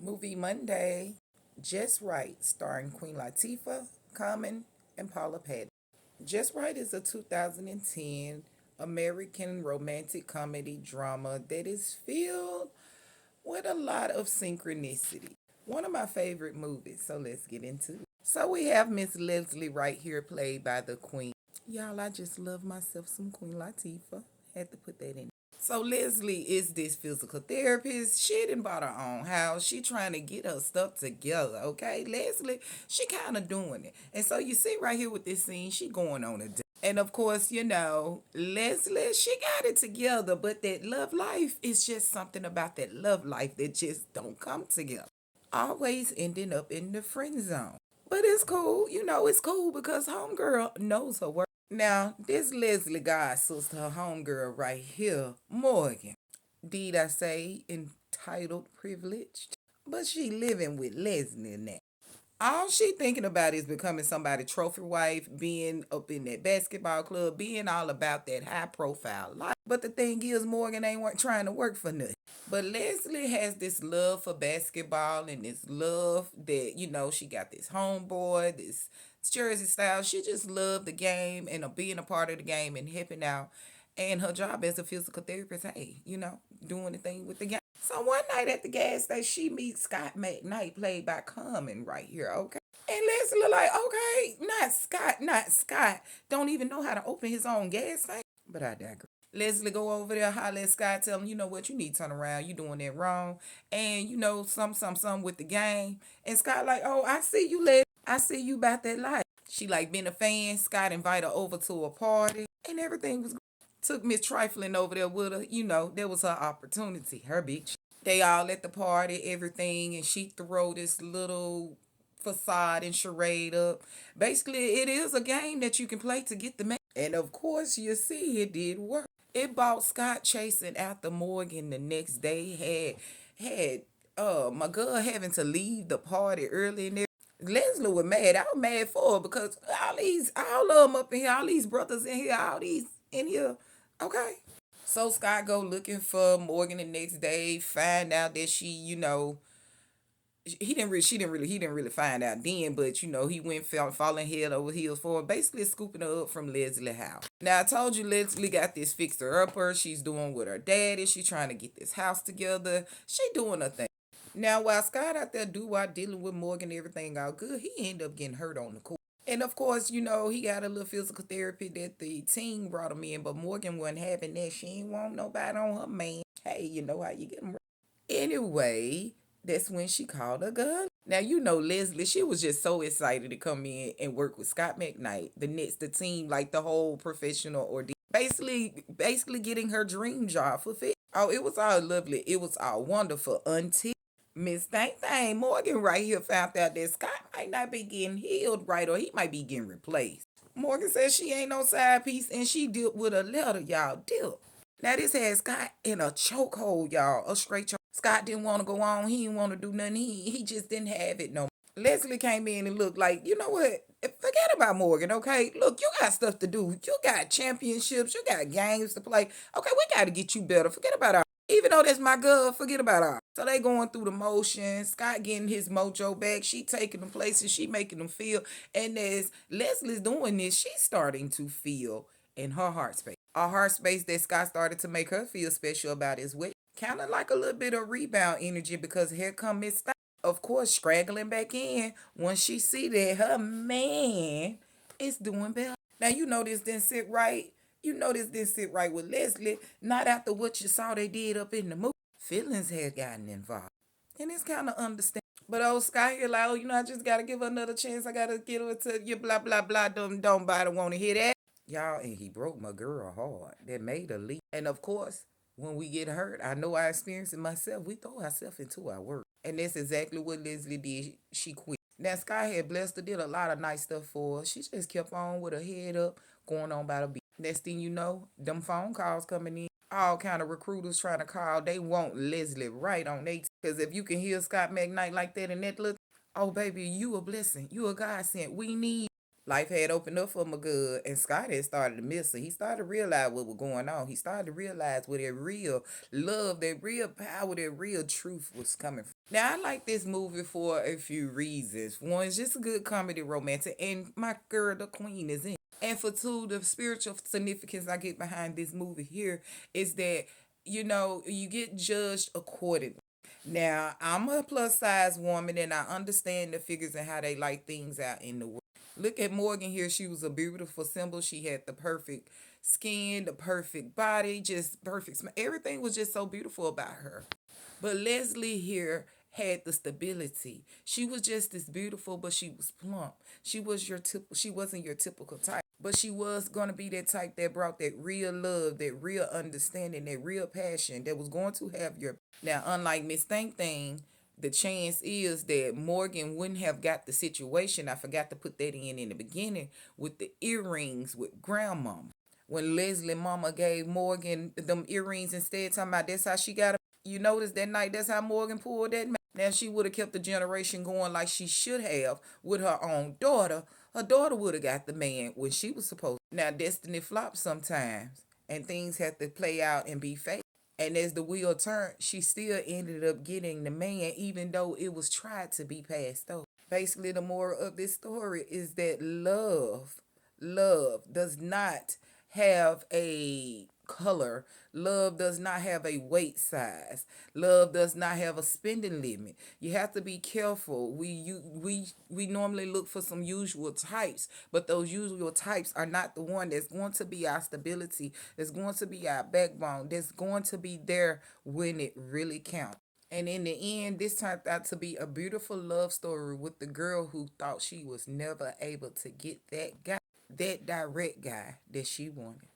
Movie Monday, Just Right, starring Queen Latifah, Common, and Paula Patton. Just Right is a 2010 American romantic comedy drama that is filled with a lot of synchronicity. One of my favorite movies, so let's get into it. So we have Miss Leslie Wright here, played by the Queen. Y'all, I just love myself some Queen Latifah. Had to put that in. So Leslie is this physical therapist. She done bought her own house. She trying to get her stuff together, okay? Leslie, she kind of doing it. And so you see right here with this scene, she going on a date. And of course, Leslie, she got it together, but that love life is just something about that love life that just don't come together. Always ending up in the friend zone. But it's cool, it's cool because homegirl knows her work. Now, this Leslie God sister, her homegirl right here, Morgan. Did I say entitled privileged? But she living with Leslie now. All she thinking about is becoming somebody trophy wife, being up in that basketball club, being all about that high profile life. But the thing is, Morgan ain't trying to work for nothing. But Leslie has this love for basketball and this love that, she got this homeboy, this Jersey style. She just loved the game and being a part of the game and helping out. And her job as a physical therapist, hey, doing the thing with the game. So one night at the gas station, she meets Scott McKnight, played by Common, right here, okay? And Leslie like, okay, not Scott. Don't even know how to open his own gas tank. But I digress. Leslie go over there, holler at Scott, tell him, you know what, you need to turn around. You doing that wrong. And, some with the game. And Scott like, oh, I see you, Leslie. I see you about that life. She like being a fan. Scott invite her over to a party. And everything was good. Took Miss Trifling over there with her. There was her opportunity, her bitch. They all at the party, everything, and she throw this little facade and charade up. Basically, it is a game that you can play to get the man. And of course, you see it did work. It bought Scott chasing after Morgan the next day. Had my girl having to leave the party early in there. Leslie was mad. I was mad for her because all of them up in here, all these brothers in here, all these in here. Okay. So Scott go looking for Morgan the next day, find out that he didn't really find out then, but he went falling head over heels for her, basically scooping her up from Leslie's house. Now I told you Leslie got this fixer upper. She's doing with her daddy. She trying to get this house together. She doing her thing. Now while Scott out there while dealing with Morgan, everything all good, he ended up getting hurt on the court. And of course, he got a little physical therapy that the team brought him in, but Morgan wasn't having that. She ain't want nobody on her man. Hey, you know how you get them. Anyway, that's when she called her gun. Now Leslie, she was just so excited to come in and work with Scott McKnight, the team, like the whole professional ordeal. Basically getting her dream job fulfilled. Oh, it was all lovely. It was all wonderful until Miss Thang Morgan right here found out that Scott might not be getting healed right, or he might be getting replaced. Morgan says she ain't no side piece and she dealt with a letter, y'all. Deal. Now this had Scott in a chokehold, y'all. A straight choke. Scott didn't want to go on. He didn't want to do nothing. He just didn't have it no more. Leslie came in and looked like, you know what? Forget about Morgan, okay? Look, you got stuff to do. You got championships. You got games to play. Okay, we got to get you better. Forget about our. Even though that's my girl, forget about her. So they going through the motions. Scott getting his mojo back. She taking them places. She making them feel. And as Leslie's doing this, she's starting to feel in her heart space. A heart space that Scott started to make her feel special about his way. Kind of like a little bit of rebound energy because here come Miss Stein. Of course, straggling back in once she see that her man is doing better. Now this didn't sit right. This didn't sit right with Leslie. Not after what you saw they did up in the movie. Feelings had gotten involved. And it's kind of understandable. But old Sky here like, I just got to give her another chance. I got to get her to you, blah, blah, blah. Don't body want to hear that. Y'all, and he broke my girl hard. That made her leave. And of course, when we get hurt, I know I experienced it myself. We throw ourselves into our work. And that's exactly what Leslie did. She quit. Now, Sky had blessed her, did a lot of nice stuff for her. She just kept on with her head up, going on by the beat. Next thing you know, them phone calls coming in. All kind of recruiters trying to call. They want Leslie Wright on they. Because if you can hear Scott McKnight like that and that look, oh, baby, you a blessing. You a godsend. We need Life had opened up for him good, and Scott had started to miss her. He started to realize what was going on. He started to realize where that real love, that real power, that real truth was coming from. Now, I like this movie for a few reasons. One, it's just a good comedy romantic, and my girl, the queen, is in. And for two, the spiritual significance I get behind this movie here is that, you get judged accordingly. Now, I'm a plus size woman and I understand the figures and how they like things out in the world. Look at Morgan here. She was a beautiful symbol. She had the perfect skin, the perfect body, just perfect smile. Everything was just so beautiful about her. But Leslie here had the stability. She was just as beautiful, but she was plump. She wasn't your typical type. But she was gonna be that type that brought that real love, that real understanding, that real passion that was going to have your now, unlike Miss Thing Thing, the chance is that Morgan wouldn't have got the situation. I forgot to put that in the beginning with the earrings with grandma. When Leslie mama gave Morgan them earrings instead, talking about that's how she got them. You notice that night that's how Morgan pulled that man. Now she would have kept the generation going like she should have with her own daughter. Her daughter would have got the man when she was supposed. Now destiny flops sometimes, and things have to play out and be fake. And as the wheel turned, she still ended up getting the man, even though it was tried to be passed over. Basically, the moral of this story is that love does not have a color. Love does not have a weight size. Love does not have a spending limit. You have to be careful. We normally look for some usual types, but those usual types are not the one that's going to be our stability, that's going to be our backbone, that's going to be there when it really counts. And in the end, this turned out to be a beautiful love story with the girl who thought she was never able to get that guy, that direct guy that she wanted.